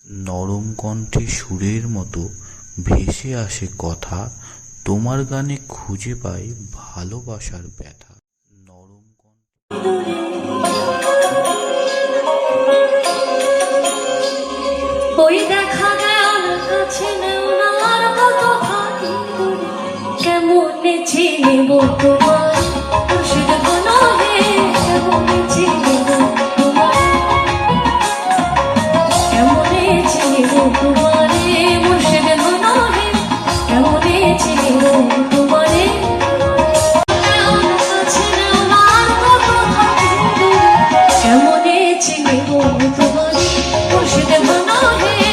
নরম কণ্ঠে সুরের মতো ভেসে আসে কথা, তোমার গানে খুঁজে পাই ভালোবাসার ব্যথা। নরম কণ্ঠে ওই দেখা গেল কাছে নেও না আর কত হাতি দূরে, কেমনে চিনিব তোমার মুর্শিদ গুনাহে, কেমনে চিনিব তোমার, কেমনে চিনিব তোমারে মুর্শিদ গুনাহে, কেমনে চিনিব তোমারে। কাছে নেও না আর কত হাতি দূরে, কেমনে চিনিব তোমারে মুর্শিদ গুনাহে।